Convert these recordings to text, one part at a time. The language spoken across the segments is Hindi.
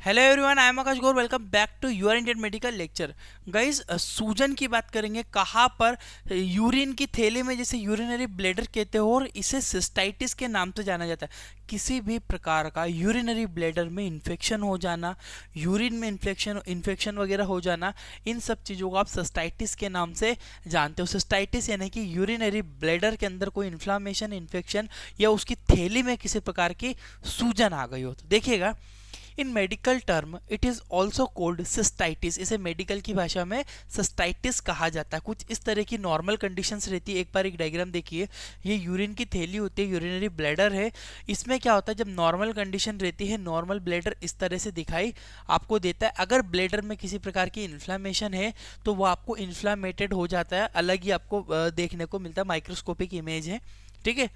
Hello everyone, I am Aakash Gaur. Welcome back to your Indian medical lecture. Guys, सूजन की बात करेंगे कहाँ पर। यूरिन की थैली में, जैसे यूरिनरी ब्लैडर कहते हो, और इसे सिस्टाइटिस के नाम से जाना जाता है। किसी भी प्रकार का यूरिनरी ब्लैडर में इन्फेक्शन हो जाना, यूरिन में इन्फेक्शन वगैरह हो जाना, इन सब चीज़ों को आप सिस्टाइटिस के नाम से जानते हो। सिस्टाइटिस यानी कि यूरिनरी ब्लैडर के अंदर कोई इन्फ्लामेशन, इन्फेक्शन या उसकी थैली में किसी प्रकार की सूजन आ गई हो। तो देखिएगा, इन medical term it is also cold cystitis. इसे मेडिकल की भाषा में सिस्टाइटिस कहा जाता है। कुछ इस तरह की नॉर्मल कंडीशंस रहती है। एक बार एक डायग्राम देखिए, ये यूरिन की थैली होती है, यूरिनरी ब्लैडर है। इसमें क्या होता है, जब नॉर्मल कंडीशन रहती है, नॉर्मल ब्लैडर इस तरह से दिखाई आपको देता है। अगर ब्लैडर में किसी प्रकार की इन्फ्लामेशन है तो वो आपको इन्फ्लामेटेड हो जाता है, अलग ही आपको देखने को मिलता है, माइक्रोस्कोपिक इमेज है, ठीक है।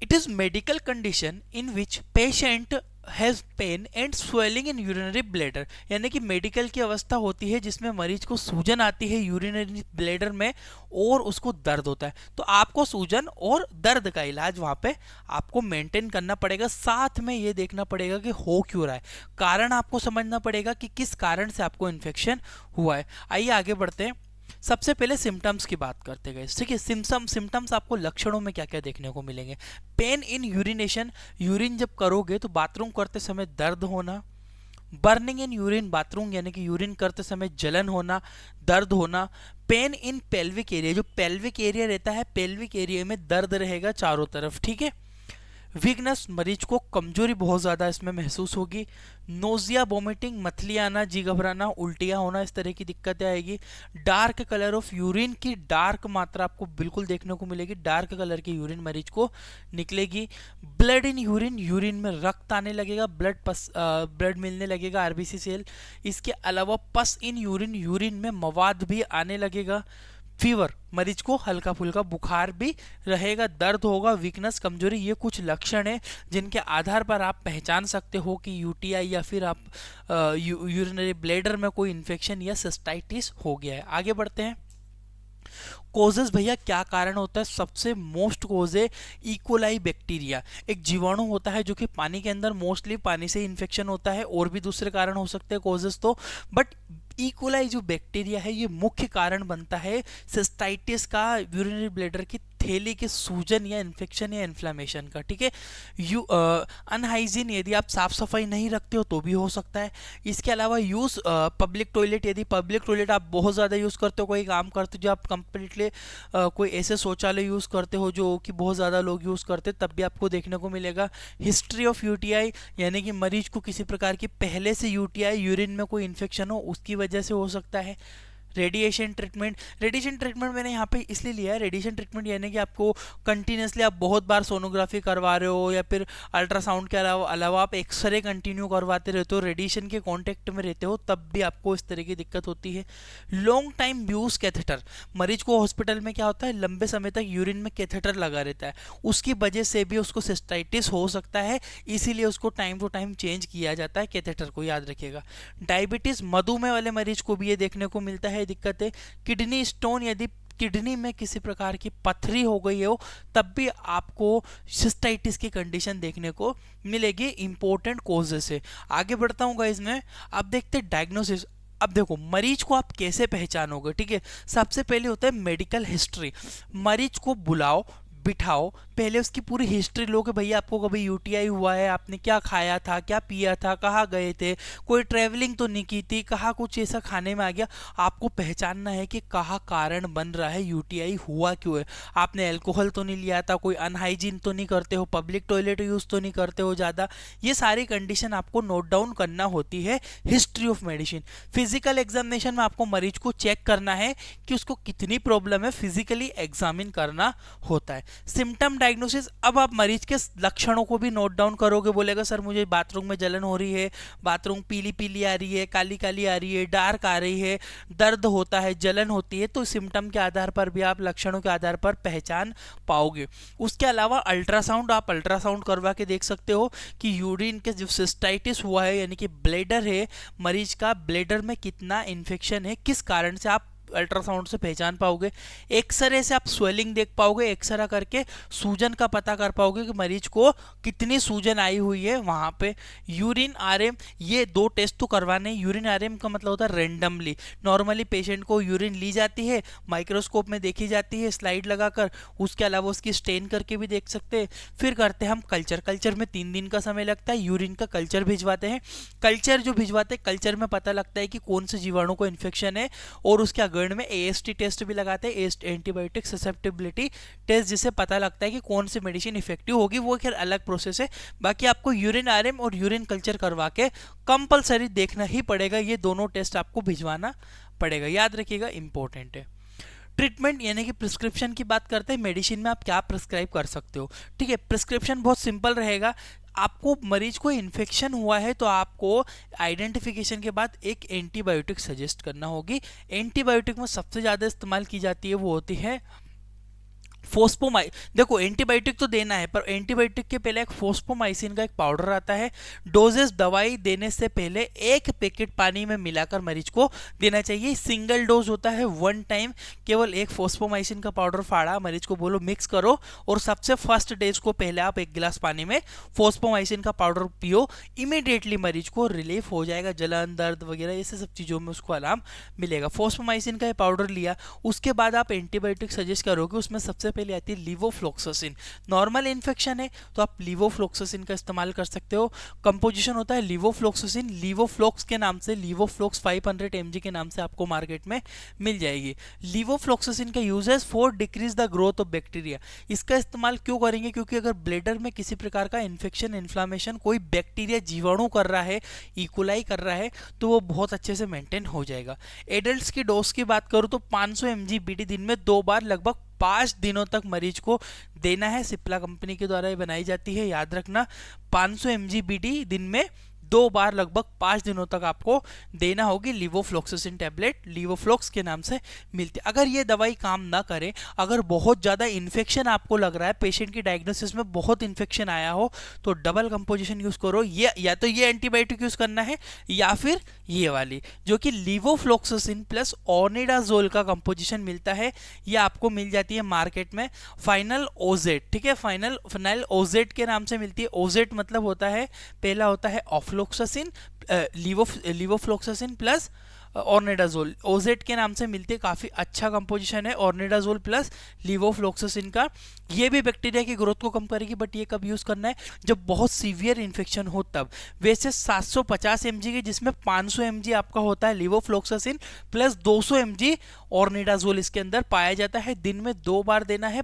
It is medical condition in which patient has pain and swelling in urinary bladder। यानी कि मेडिकल की अवस्था होती है जिसमें मरीज को सूजन आती है यूरिनरी ब्लैडर में और उसको दर्द होता है। तो आपको सूजन और दर्द का इलाज वहां पे आपको मेंटेन करना पड़ेगा। साथ में ये देखना पड़ेगा कि हो क्यों रहा है, कारण आपको समझना पड़ेगा कि किस कारण से आपको इन्फेक्शन हुआ है। आइए आगे बढ़ते हैं। सबसे पहले सिम्टम्स की बात करते गए, ठीक है। सिम्टम्स आपको लक्षणों में क्या क्या देखने को मिलेंगे। पेन इन यूरिनेशन, यूरिन जब करोगे तो बाथरूम करते समय दर्द होना। बर्निंग इन यूरिन, बाथरूम यानी कि यूरिन करते समय जलन होना, दर्द होना। पेन इन पेल्विक एरिया, जो पेल्विक एरिया रहता है, पेल्विक एरिया में दर्द रहेगा चारों तरफ, ठीक है। वीकनेस, मरीज को कमजोरी बहुत ज़्यादा इसमें महसूस होगी। नोजिया, वोमिटिंग, मथली आना, जी घबराना, उल्टियाँ होना, इस तरह की दिक्कतें आएगी। डार्क कलर ऑफ यूरिन की डार्क मात्रा आपको बिल्कुल देखने को मिलेगी। डार्क कलर की यूरिन मरीज को निकलेगी। ब्लड इन यूरिन, यूरिन में रक्त आने लगेगा, ब्लड मिलने लगेगा, आरबीसी सेल। इसके अलावा पस इन यूरिन, यूरिन में मवाद भी आने लगेगा। फीवर, मरीज को हल्का फुल्का बुखार भी रहेगा, दर्द होगा, वीकनेस, कमजोरी। ये कुछ लक्षण है जिनके आधार पर आप पहचान सकते हो कि यूटीआई या फिर आप यूरिनरी ब्लैडर में कोई इन्फेक्शन या सिस्टाइटिस हो गया है। आगे बढ़ते हैं। कोजेस, भैया क्या कारण होता है। सबसे मोस्ट कोज है इकोलाई बैक्टीरिया। एक जीवाणु होता है जो कि पानी के अंदर, मोस्टली पानी से इन्फेक्शन होता है, और भी दूसरे कारण हो सकते हैं कोजेस तो, बट इकोलाई जो बैक्टीरिया है ये मुख्य कारण बनता है सिस्टाइटिस का, यूरिनरी ब्लैडर की थैली के सूजन या इन्फेक्शन या इन्फ्लामेशन का, ठीक है। अनहाइजीन, यदि आप साफ सफाई नहीं रखते हो तो भी हो सकता है। इसके अलावा यूज पब्लिक टॉयलेट, यदि पब्लिक टॉयलेट आप बहुत ज़्यादा यूज़ करते हो, कोई काम करते हो जो आप कंप्लीटली कोई ऐसे शौचालय यूज़ करते हो जो कि बहुत ज़्यादा लोग यूज़ करते, तब भी आपको देखने को मिलेगा। हिस्ट्री ऑफ यूटीआई, यानी कि मरीज को किसी प्रकार की पहले से यूटीआई, यूरिन में कोई इन्फेक्शन हो, उसकी वजह से हो सकता है। रेडिएशन ट्रीटमेंट, रेडिएशन ट्रीटमेंट मैंने यहाँ पे इसलिए लिया है। रेडिएशन ट्रीटमेंट यानी कि आपको कंटिन्यूसली आप बहुत बार सोनोग्राफी करवा रहे हो या फिर अल्ट्रासाउंड के अलावा आप एक्सरे कंटिन्यू करवाते रहते हो, रेडिएशन के कांटेक्ट में रहते हो, तब भी आपको इस तरह की दिक्कत होती है। लॉन्ग टाइम यूज कैथेटर, मरीज को हॉस्पिटल में क्या होता है, लंबे समय तक यूरिन में कैथेटर लगा रहता है, उसकी वजह से भी उसको सिस्टाइटिस हो सकता है, इसीलिए उसको टाइम टू टाइम चेंज किया जाता है कैथेटर को, याद रखिएगा। डायबिटीज, मधुमेह वाले मरीज को भी ये देखने को मिलता है दिक्कत है। किडनी स्टोन, यदि किडनी में किसी प्रकार की पथरी हो गई हो तब भी आपको सिस्टाइटिस की कंडीशन देखने को मिलेगी। इंपॉर्टेंट कॉजेस है। आगे बढ़ता हूँ गाइस मैं। अब देखते हैं डायग्नोसिस। अब देखो, मरीज को आप कैसे पहचानोगे, ठीक है। सबसे पहले होता है मेडिकल हिस्ट्री। मरीज को बुलाओ, बिठाओ, पहले उसकी पूरी हिस्ट्री लो कि भैया आपको कभी यूटीआई हुआ है, आपने क्या खाया था, क्या पिया था, कहाँ गए थे, कोई ट्रैवलिंग तो नहीं की थी, कहाँ कुछ ऐसा खाने में आ गया। आपको पहचानना है कि कहाँ कारण बन रहा है, यूटीआई हुआ क्यों है। आपने अल्कोहल तो नहीं लिया था, कोई अनहाइजीन तो नहीं करते हो, पब्लिक टॉयलेट यूज तो नहीं करते हो ज़्यादा। ये सारी कंडीशन आपको नोट डाउन करना होती है history of medicine. Physical examination में आपको मरीज को चेक करना है कि उसको कितनी प्रॉब्लम है, फिजिकली एग्जामिन करना होता है। सिम्टम डायग्नोसिस, अब आप मरीज के लक्षणों को भी नोट डाउन करोगे। बोलेगा सर मुझे बाथरूम में जलन हो रही है, बाथरूम पीली पीली आ रही है, काली काली आ रही है, डार्क आ रही है, दर्द होता है, जलन होती है, तो सिम्टम के आधार पर भी आप लक्षणों के आधार पर पहचान पाओगे। उसके अलावा अल्ट्रासाउंड, आप अल्ट्रासाउंड करवा के देख सकते हो कि यूरिन के जो सिस्टाइटिस हुआ है यानी कि ब्लैडर है, मरीज का ब्लैडर में कितना इन्फेक्शन है, किस कारण से आप अल्ट्रासाउंड से पहचान पाओगे, एक्सरे से आप स्वेलिंग देख पाओगे, एक्सरा करके सूजन का पता कर पाओगे कि मरीज को कितनी सूजन आई हुई है वहां पे। यूरिन आरएम, ये दो टेस्ट तो करवाने। यूरिन आरएम का मतलब होता है रेंडमली, नॉर्मली पेशेंट को यूरिन ली जाती है, माइक्रोस्कोप में देखी जाती है स्लाइड लगाकर, उसके अलावा उसकी स्टेन करके भी देख सकते हैं। फिर करते हैं हम कल्चर। कल्चर में 3 दिन का समय लगता है। यूरिन का कल्चर भिजवाते हैं। कल्चर जो भिजवाते हैं, कल्चर में पता लगता है कि कौन से जीवाणु को इन्फेक्शन है, और उसके अगेंस्ट में एएसटी टेस्ट भी लगाते हैं, एंटीबायोटिक ससेप्टिबिलिटी टेस्ट, जिससे पता लगता है कि कौन सी मेडिसिन इफेक्टिव होगी। वो खैर अलग प्रोसेस है। बाकी आपको यूरिन आरएम और यूरिन कल्चर करवा के कंपलसरी देखना ही पड़ेगा। ये दोनों टेस्ट आपको भिजवाना पड़ेगा, याद रखिएगा, इंपॉर्टेंट है। ट्रीटमेंट यानी कि प्रिस्क्रिप्शन की बात करते हैं, मेडिसिन में आप क्या प्रिस्क्राइब कर सकते हो। ठीक है, प्रिस्क्रिप्शन बहुत सिंपल रहेगा। आपको मरीज को इन्फेक्शन हुआ है तो आपको आइडेंटिफिकेशन के बाद एक एंटीबायोटिक सजेस्ट करना होगी। एंटीबायोटिक में सबसे ज़्यादा इस्तेमाल की जाती है वो होती है देखो एंटीबायोटिक तो देना है, पर एंटीबायोटिक के पहले एक फोस्फोमाइसिन का एक पाउडर आता है। डोजेस दवाई देने से पहले 1 पैकेट पानी में मिलाकर मरीज को देना चाहिए। सिंगल डोज होता है, 1 टाइम, केवल एक फोस्फोमाइसिन का पाउडर फाड़ा, मरीज को बोलो मिक्स करो, और सबसे फर्स्ट डेज को पहले आप 1 गिलास पानी में फोस्फोमाइसिन का पाउडर पियो। इमीडिएटली मरीज को रिलीफ हो जाएगा, जलन दर्द वगैरह ये सब चीज़ों में उसको आराम मिलेगा। फोस्फोमाइसिन का पाउडर लिया, उसके बाद आप एंटीबायोटिक सजेस्ट करोगे, उसमें सबसे पहले आती है लिवोफ्लोक्सासिन। नॉर्मल इन्फेक्शन है तो आप लिवोफ्लोक्सासिन का इस्तेमाल कर सकते हो। कंपोजिशन होता है लिवोफ्लोक्सासिन, लिवोफ्लोक्स के नाम से, लिवोफ्लोक्स 500 mg के नाम से आपको मार्केट में मिल जाएगी। लिवोफ्लोक्सासिन का यूज है for decrease the growth of bacteria. इसका इस्तेमाल क्यों करेंगे? क्योंकि अगर ब्लैडर में किसी प्रकार का इन्फेक्शन, इन्फ्लामेशन, कोई बैक्टीरिया, जीवाणु कर रहा है, इकोलाई कर रहा है, तो वो बहुत अच्छे से मेंटेन हो जाएगा। एडल्ट्स की डोज की बात करूं तो 500 mg बीडी दिन में 2 बार लगभग 5 दिनों तक मरीज को देना है। सिप्ला कंपनी के द्वारा ये बनाई जाती है, याद रखना। 500 mg बीडी दिन में 2 बार लगभग 5 दिनों तक आपको देना होगी। लिवोफ्लोक्सासिन टैबलेट लिवोफ्लोक्स के नाम से मिलती है। अगर ये दवाई काम ना करे, अगर बहुत ज़्यादा इन्फेक्शन आपको लग रहा है, पेशेंट की डायग्नोसिस में बहुत इन्फेक्शन आया हो, तो डबल कंपोजिशन यूज़ करो। ये या तो ये एंटीबायोटिक यूज़ करना है, या फिर ये वाली जो कि लिवोफ्लोक्सासिन प्लस ऑर्निडाजोल का कंपोजिशन मिलता है। ये आपको मिल जाती है मार्केट में फाइनल ओजेट। ठीक है, फाइनल ओजेट के नाम से मिलती है। ओजेट मतलब होता है, पहला होता है ऑफ्लोक्सासिन, लिवोफ्लोक्सासिन प्लस ऑर्निडाजोल, ओजेट के नाम से मिलती है। काफ़ी अच्छा कंपोजिशन है ऑर्निडाजोल प्लस लिवोफ्लोक्सासिन का। ये भी बैक्टीरिया की ग्रोथ को कम करेगी, बट ये कब यूज़ करना है? जब बहुत सीवियर इन्फेक्शन हो तब। वैसे 750 mg की, जिसमें 500 mg आपका होता है लिवोफ्लोक्सासिन प्लस 200 mg ऑर्निडाजोल इसके अंदर पाया जाता है। दिन में 2 बार देना है,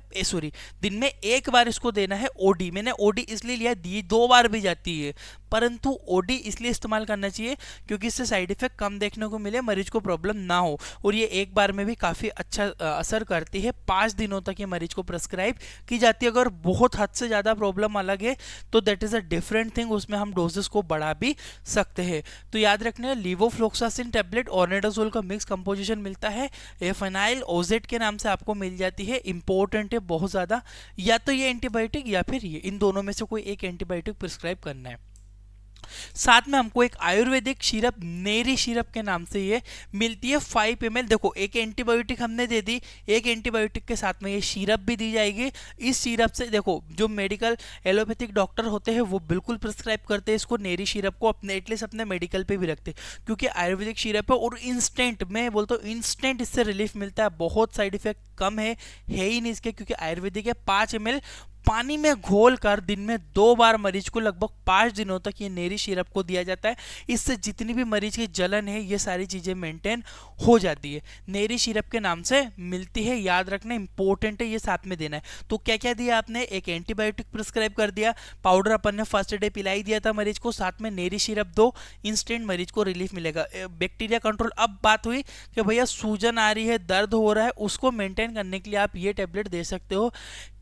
दिन में 1 बार इसको देना है। ओडी, मैंने ओडी इसलिए लिया, दी 2 बार भी जाती है, परंतु ओडी इसलिए इस्तेमाल करना चाहिए क्योंकि इससे साइड इफेक्ट कम देखने को मिले, मरीज को प्रॉब्लम ना हो, और ये 1 बार में भी काफ़ी अच्छा असर करती है। 5 दिनों तक ये मरीज को प्रेस्क्राइब की जाती है। अगर बहुत हद से ज़्यादा प्रॉब्लम अलग है तो that is a different thing, उसमें हम डोजेस को बढ़ा भी सकते हैं। तो याद रखने, लिवोफ्लोक्सासिन टैबलेट ऑर्निडाजोल का मिक्स कंपोजिशन मिलता है। ये फिनाइल ओजेट के नाम से आपको मिल जाती है। इंपॉर्टेंट है बहुत ज़्यादा, या तो ये एंटीबायोटिक या फिर ये, इन दोनों में से कोई एक एंटीबायोटिक प्रिस्क्राइब करना है। साथ में हमको एक आयुर्वेदिक सिरप, नेरी सिरप के नाम से ये मिलती है 5 ml। देखो एक एंटीबायोटिक हमने दे दी, एक एंटीबायोटिक के साथ में ये सिरप भी दी जाएगी। इस सिरप से देखो, जो मेडिकल एलोपैथिक डॉक्टर होते हैं वो बिल्कुल प्रिस्क्राइब करते हैं इसको, नेरी सिरप को अपने एटलीस्ट अपने मेडिकल पे भी रखते हैं, क्योंकि आयुर्वेदिक सिरप है और इंस्टेंट, मैं बोलता हूँ इंस्टेंट इससे रिलीफ मिलता है। बहुत साइड इफेक्ट कम है ही नहीं इसके, क्योंकि आयुर्वेदिक है। 5 ml पानी में घोल कर दिन में 2 बार मरीज को लगभग 5 दिनों तक ये नेरी सिरप को दिया जाता है। इससे जितनी भी मरीज की जलन है, ये सारी चीज़ें मेंटेन हो जाती है। नेरी सिरप के नाम से मिलती है, याद रखना, इंपॉर्टेंट है, ये साथ में देना है। तो क्या क्या दिया आपने? एक एंटीबायोटिक प्रिस्क्राइब कर दिया, पाउडर अपन ने फर्स्ट डे पिलाई दिया था मरीज को, साथ में नेरी सिरप दो, इंस्टेंट मरीज को रिलीफ मिलेगा। Bacteria control. अब बात हुई कि भैया सूजन आ रही है, दर्द हो रहा है, उसको मेंटेन करने के लिए आप ये टेबलेट दे सकते हो।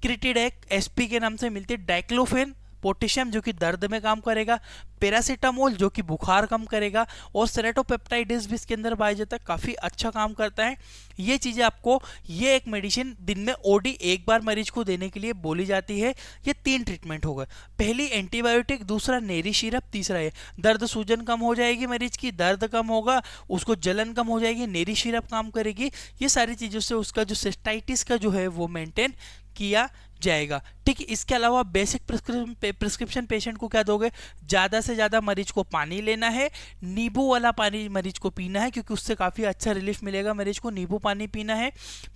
क्रिटिडेक एसपी के नाम से मिलती है। डाइक्लोफेन पोटेशियम जो कि दर्द में काम करेगा, पैरासीटामोल जो कि बुखार कम करेगा, और सेरेटोपेप्टाइड्स भी इसके अंदर पाया जाता है, काफ़ी अच्छा काम करता है। ये चीज़ें आपको, ये एक मेडिसिन दिन में ओडी एक बार मरीज को देने के लिए बोली जाती है। ये 3 ट्रीटमेंट होगा, पहली एंटीबायोटिक, दूसरा नेरी सिरप, तीसरा है दर्द सूजन कम हो जाएगी, मरीज की दर्द कम होगा, उसको जलन कम हो जाएगी, नेरी सिरप काम करेगी। ये सारी चीज़ों से उसका जो सिस्टाइटिस का जो है वो मेंटेन किया जाएगा। ठीक है, इसके अलावा बेसिक प्रिस्क्रिप्शन पेशेंट को क्या दोगे, ज़्यादा से ज़्यादा मरीज को पानी लेना है, नींबू वाला पानी मरीज को पीना है, क्योंकि उससे काफ़ी अच्छा रिलीफ मिलेगा। मरीज को नींबू पानी पीना है,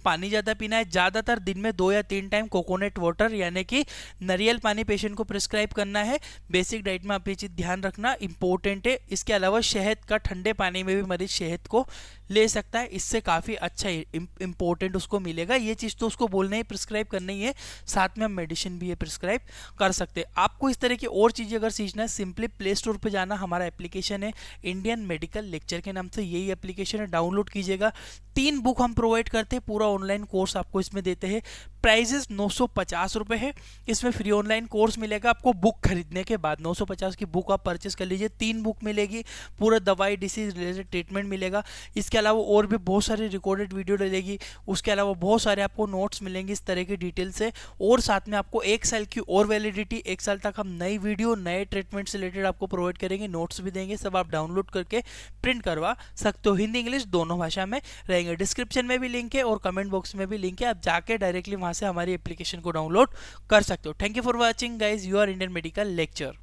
पानी ज़्यादा पीना है, ज़्यादातर दिन में 2 या 3 टाइम कोकोनट वाटर यानी कि नारियल पानी पेशेंट को प्रिस्क्राइब करना है। बेसिक डाइट में आप ये चीज़ ध्यान रखना इंपॉर्टेंट है। इसके अलावा शहद का, ठंडे पानी में भी मरीज शहद को ले सकता है, इससे काफ़ी अच्छा इंपॉर्टेंट उसको मिलेगा। ये चीज़ तो उसको बोलना ही, प्रिस्क्राइब करना ही है, साथ में हम मेडिसिन भी ये प्रिस्क्राइब कर सकते हैं। आपको इस तरह की और चीज़ें अगर सीखना है, सिंपली प्ले स्टोर पे जाना, हमारा एप्लीकेशन है इंडियन मेडिकल लेक्चर के नाम से, यही एप्लीकेशन है, डाउनलोड कीजिएगा। 3 बुक हम प्रोवाइड करते हैं, पूरा ऑनलाइन कोर्स आपको इसमें देते हैं। प्राइजेस 950 रुपये है, इसमें फ्री ऑनलाइन कोर्स मिलेगा आपको बुक खरीदने के बाद। 950 की बुक आप परचेस कर लीजिए, 3 बुक मिलेगी, पूरा दवाई डिसीज रिलेटेड ट्रीटमेंट मिलेगा। इसके अलावा और भी बहुत सारी रिकॉर्डेड वीडियो डलेगी, उसके अलावा बहुत सारे आपको नोट्स मिलेंगे इस तरह की डिटेल से, और साथ में आपको 1 साल की और वैलिडिटी, 1 साल तक हम नई वीडियो, नए ट्रीटमेंट से रिलेटेड आपको प्रोवाइड करेंगे, नोट्स भी देंगे, सब आप डाउनलोड करके प्रिंट करवा सकते हो। हिंदी इंग्लिश दोनों भाषा में रहेंगे। डिस्क्रिप्शन में भी लिंक है और कमेंट बॉक्स में भी लिंक है, आप जाके डायरेक्टली वहां से हमारी एप्लीकेशन को डाउनलोड कर सकते हो। Thank you for watching guys, you are Indian medical lecture.